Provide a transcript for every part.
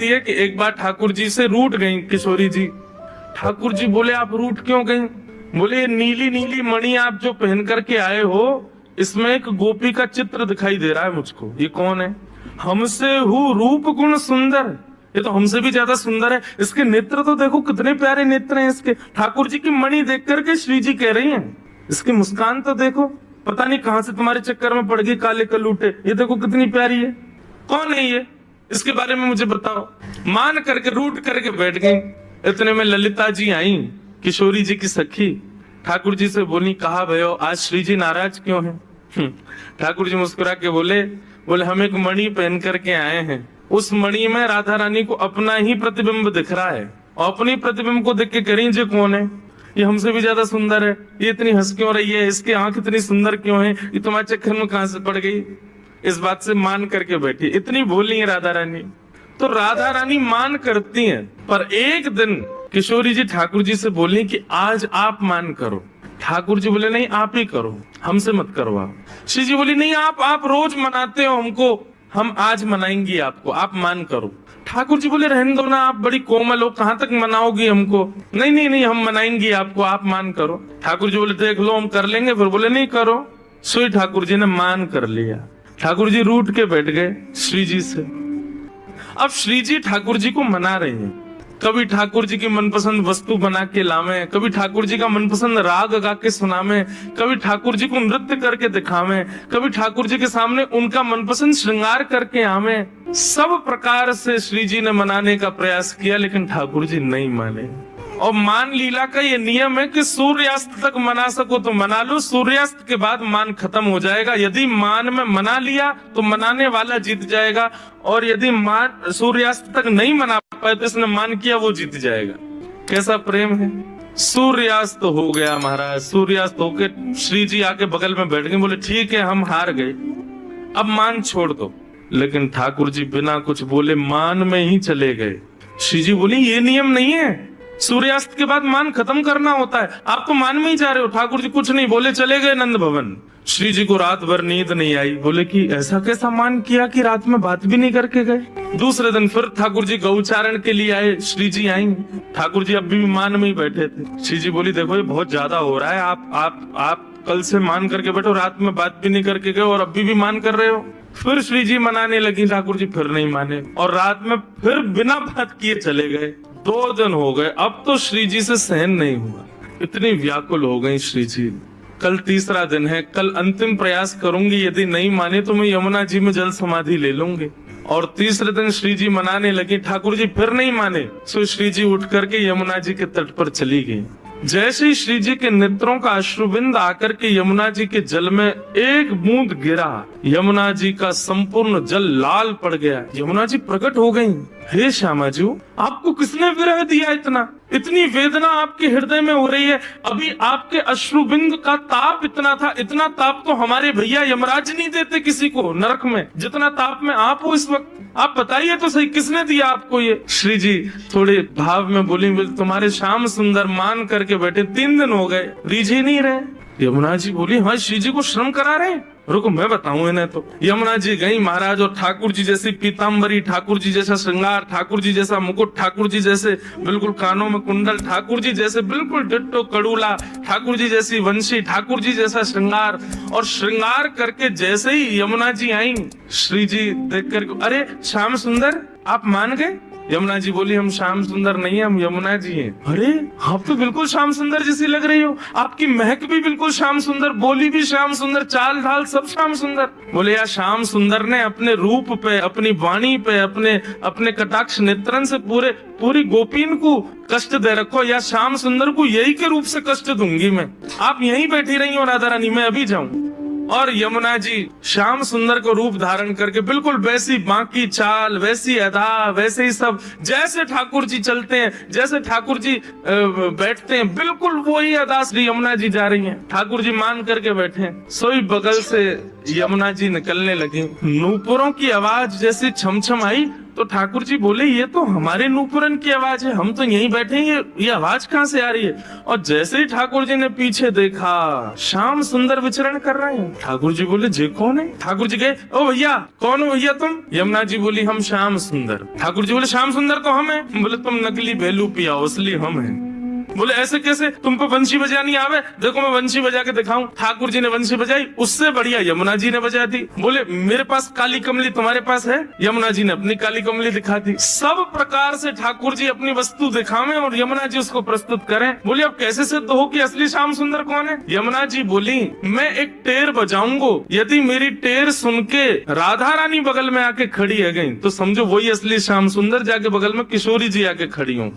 है कि एक बार ठाकुर जी से रूठ गई किशोरी जी। ठाकुर जी बोले आप रूठ क्यों गई? बोले ये नीली नीली मणि आप जो पहन करके आए हो, इसमें एक गोपी का चित्र दिखाई दे रहा है मुझको। ये कौन है? हमसे हूँ रूप गुण सुंदर, ये तो हमसे भी ज्यादा सुंदर है। इसके नेत्र तो देखो कितने प्यारे नेत्र हैं इसके। ठाकुर जी की मणि देख करके श्री जी कह रही हैं, इसकी मुस्कान तो देखो, पता नहीं कहां से तुम्हारे चक्कर में पड़ गई काले कलूटे, ये देखो कितनी प्यारी है। कौन है ये? इसके बारे में मुझे बताओ। मान करके रूठ करके बैठ गई। इतने में ललिता जी आई, किशोरी जी की सखी। ठाकुर जी से बोली, कहा भयो आज श्री जी नाराज क्यों हैं? ठाकुर जी मुस्कुरा के बोले हम एक मणि पहन करके आए हैं, उस मणि में राधा रानी को अपना ही प्रतिबिंब दिख रहा है, और अपनी प्रतिबिंब को देख के कह रही, कौन है? ये हमसे भी ज्यादा सुंदर है, ये इतनी हंस क्यों रही है, इसकी आंख इतनी सुंदर क्यों है, ये तुम्हारे चक्कर में कहां से पड़ गई? इस बात से मान करके बैठी। इतनी भोली है राधा रानी। तो राधा रानी मान करती हैं, पर एक दिन किशोरी जी ठाकुर जी से बोली कि आज आप मान करो। ठाकुर जी बोले नहीं आप ही करो, हमसे मत करवाओ। श्री जी बोली नहीं आप रोज मनाते हो हमको, हम आज मनाएंगी आपको, आप मान करो। ठाकुर जी बोले रहने दो ना, आप बड़ी कोमल हो, कहां तक मनाओगी हमको? नहीं हम मनाएंगी आपको, आप मान करो। ठाकुर जी बोले देख लो हम कर लेंगे। फिर बोले नहीं करो। सोई ठाकुर जी ने मान कर लिया। ठाकुर जी रूठ के बैठ गए श्री जी से। अब श्री जी ठाकुर जी को मना रहे हैं। कभी ठाकुर जी की मनपसंद वस्तु बना के लावे, कभी ठाकुर जी का मनपसंद राग गा के सुनावे, कभी ठाकुर जी को नृत्य करके दिखावे, कभी ठाकुर जी के सामने उनका मनपसंद श्रृंगार करके आवे। सब प्रकार से श्री जी ने मनाने का प्रयास किया, लेकिन ठाकुर जी नहीं माने। और मान लीला का ये नियम है कि सूर्यास्त तक मना सको तो मना लो, सूर्यास्त के बाद मान खत्म हो जाएगा। यदि मान में मना लिया तो मनाने वाला जीत जाएगा, और यदि मान सूर्यास्त तक नहीं मना पाए तो इसने मान किया वो जीत जाएगा। कैसा प्रेम है। सूर्यास्त हो गया महाराज। सूर्यास्त होके श्री जी आके बगल में बैठ गए। बोले ठीक है हम हार गए, अब मान छोड़ दो। लेकिन ठाकुर जी बिना कुछ बोले मान में ही चले गए। श्री जी बोली ये नियम नहीं है, सूर्यास्त के बाद मान खत्म करना होता है, आप तो मान में ही जा रहे हो। ठाकुर जी कुछ नहीं बोले, चले गए नंद भवन। श्री जी को रात भर नींद नहीं आई। बोले कि ऐसा कैसा मान किया कि रात में बात भी नहीं करके गए। दूसरे दिन फिर ठाकुर जी गौचारण के लिए आए। श्री जी आई, ठाकुर जी अभी भी मान में ही बैठे थे। श्री जी बोली देखो ये बहुत ज्यादा हो रहा है, आप कल से मान करके बैठो, रात में बात भी नहीं करके गए और अभी भी मान कर रहे हो। फिर श्री जी मनाने लगी, ठाकुर जी फिर नहीं माने, और रात में फिर बिना बात किए चले गए। 2 दिन हो गए, अब तो श्री जी से सहन नहीं हुआ, इतनी व्याकुल हो गई श्री जी। कल तीसरा दिन है, कल अंतिम प्रयास करूंगी, यदि नहीं माने तो मैं यमुना जी में जल समाधि ले लूंगी। और तीसरे दिन श्री जी मनाने लगी, ठाकुर जी फिर नहीं माने। सो श्री जी उठ करके यमुना जी के तट पर चली गई। जैसे ही श्री जी के नेत्रों का अश्रुबिंद आकर के यमुना जी के जल में एक बूंद गिरा, यमुना जी का संपूर्ण जल लाल पड़ गया। यमुना जी प्रकट हो गईं। हे श्यामा जी, आपको किसने विरह दिया? इतनी वेदना आपके हृदय में हो रही है। अभी आपके अश्रुबिंद का ताप इतना था, इतना ताप तो हमारे भैया यमराज नहीं देते किसी को नरक में, जितना ताप में आप हो इस वक्त। आप बताइए तो सही, किसने दिया आपको ये? श्री जी थोड़े भाव में बोली, तुम्हारे श्याम सुंदर मान करके बैठे 3 दिन हो गए, रीझ ही नहीं रहे। यमुना जी बोली हाँ श्री जी को श्रम करा रहे, रुको मैं बताऊं इन्हें। तो यमुना जी गई महाराज, और ठाकुर जी जैसी पीताम्बरी, ठाकुर जी जैसा श्रृंगार, ठाकुर जी जैसा मुकुट, ठाकुर जी जैसे बिल्कुल कानों में कुंडल, ठाकुर जी जैसे बिल्कुल डिट्टो कड़ूला, ठाकुर जी जैसी वंशी, ठाकुर जी जैसा श्रृंगार। और श्रृंगार करके जैसे ही यमुना जी आई, श्री जी देख कर अरे श्याम सुंदर आप मान गए? यमुना जी बोली हम श्याम सुंदर नहीं है, हम यमुना जी हैं। अरे आप तो बिल्कुल श्याम सुंदर जैसी लग रही हो, आपकी महक भी बिल्कुल श्याम सुंदर, बोली भी श्याम सुंदर, चाल ढाल सब श्याम सुंदर। बोले यार श्याम सुंदर ने अपने रूप पे, अपनी वाणी पे, अपने कटाक्ष नेत्रन से पूरी गोपीन को कष्ट दे रखो, या श्याम सुंदर को यही के रूप से कष्ट दूंगी मैं। आप यहीं बैठी रही हो राधा रानी, मैं अभी जाऊं। और यमुना जी श्याम सुंदर को रूप धारण करके बिल्कुल वैसी बाकी चाल, वैसी अदा, वैसे ही सब, जैसे ठाकुर जी चलते हैं, जैसे ठाकुर जी बैठते हैं, बिल्कुल वही अदा श्री यमुना जी जा रही हैं। ठाकुर जी मान करके बैठे हैं। सोई बगल से यमुना जी निकलने लगी, नूपुरों की आवाज जैसी छमछम आई, तो ठाकुर जी बोले ये तो हमारे नूपुरन की आवाज है, हम तो यहीं बैठे हैं, ये आवाज कहाँ से आ रही है। और जैसे ही ठाकुर जी ने पीछे देखा, श्याम सुंदर विचरण कर रहे हैं। ठाकुर जी बोले जे कौन है। ठाकुर जी कहे ओ भैया कौन हो भैया तुम। यमुना जी बोली हम श्याम सुंदर। ठाकुर जी बोले श्याम सुंदर तो हम है। बोले तुम नकली भेलू पिया इसलिए हम है। बोले ऐसे कैसे, तुमको वंशी बजानी आवे, देखो मैं वंशी बजा के दिखाऊं। ठाकुर जी ने वंशी बजाई, उससे बढ़िया यमुना जी ने बजा दी। बोले मेरे पास काली कमली तुम्हारे पास है। यमुना जी ने अपनी काली कमली दिखा दी। सब प्रकार से ठाकुर जी अपनी वस्तु दिखावे और यमुना जी उसको प्रस्तुत करें। बोले अब कैसे सिद्ध हो कि असली श्याम सुंदर कौन है। यमुना जी बोली मैं एक टेर बजाऊंगो, यदि मेरी टेर सुन के राधा रानी बगल में आके खड़ी है गई तो समझो वही असली श्याम सुंदर, जाके बगल में किशोरी जी आके खड़ी हूँ।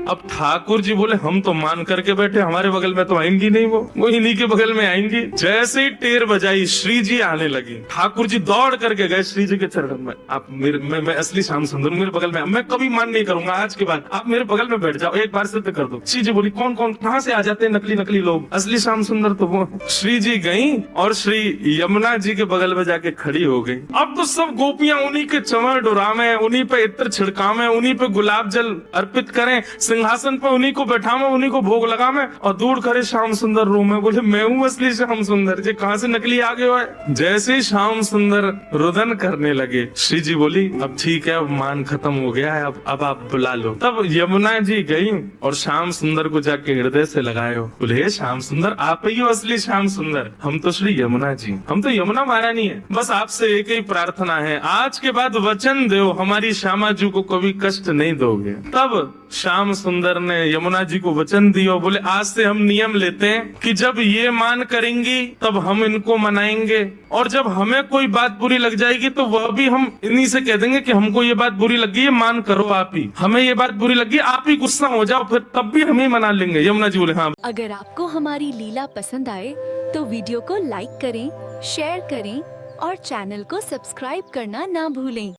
अब ठाकुर जी बोले हम तो मान करके बैठे, हमारे बगल में तो आएंगी नहीं, वो इन्हीं के बगल में आएंगी। जैसे ही टेर बजाई श्री जी आने लगी, ठाकुर जी दौड़ करके गए श्री जी के चरण में। आप मैं असली श्याम सुंदर मेरे बगल में, मैं कभी मान नहीं करूंगा, आज के बाद आप मेरे बगल में बैठ जाओ, एक बार सिद्ध कर दो। श्री जी बोली कौन कौन कहाँ से आ जाते हैं नकली नकली लोग, असली श्याम सुंदर तो वो। श्री जी गई और श्री यमुना जी के बगल में जाके खड़ी हो गई। अब तो सब गोपियां उन्हीं के चंवर डुरावे, उन्हीं पे इत्र छिड़कावे, उन्हीं पे गुलाब जल अर्पित करें, सिंहासन पर उन्हीं को बैठावे, उन्हीं को भोग लगावे और दूर करे श्याम सुंदर रूम में। बोले मैं हूँ असली श्याम सुंदर जी, कहाँ से नकली आ गए हो। जैसे ही श्याम सुंदर रुदन करने लगे, श्री जी बोली अब ठीक है, अब मान खत्म हो गया है, अब आप बुला लो। तब यमुना जी गई और श्याम सुंदर को जाके हृदय से लगायो। बोले श्याम सुंदर आप ही हो असली श्याम सुंदर, हम तो श्री यमुना जी, हम तो यमुना महारानी है। बस आपसे एक ही प्रार्थना है, आज के बाद वचन दो हमारी श्यामा जी को कभी कष्ट नहीं दोगे। तब श्याम सुंदर ने यमुना जी को वचन दिया। बोले आज से हम नियम लेते हैं कि जब ये मान करेंगी तब हम इनको मनाएंगे, और जब हमें कोई बात बुरी लग जाएगी तो वह भी हम इन्हीं से कह देंगे कि हमको ये बात बुरी लगी है, मान करो आप ही, हमें ये बात बुरी लगी, आप ही गुस्सा हो जाओ, फिर तब भी हम ही मना लेंगे। यमुना जी बोले हाँ। अगर आपको हमारी लीला पसंद आए तो वीडियो को लाइक करें, शेयर करें और चैनल को सब्सक्राइब करना ना भूलें।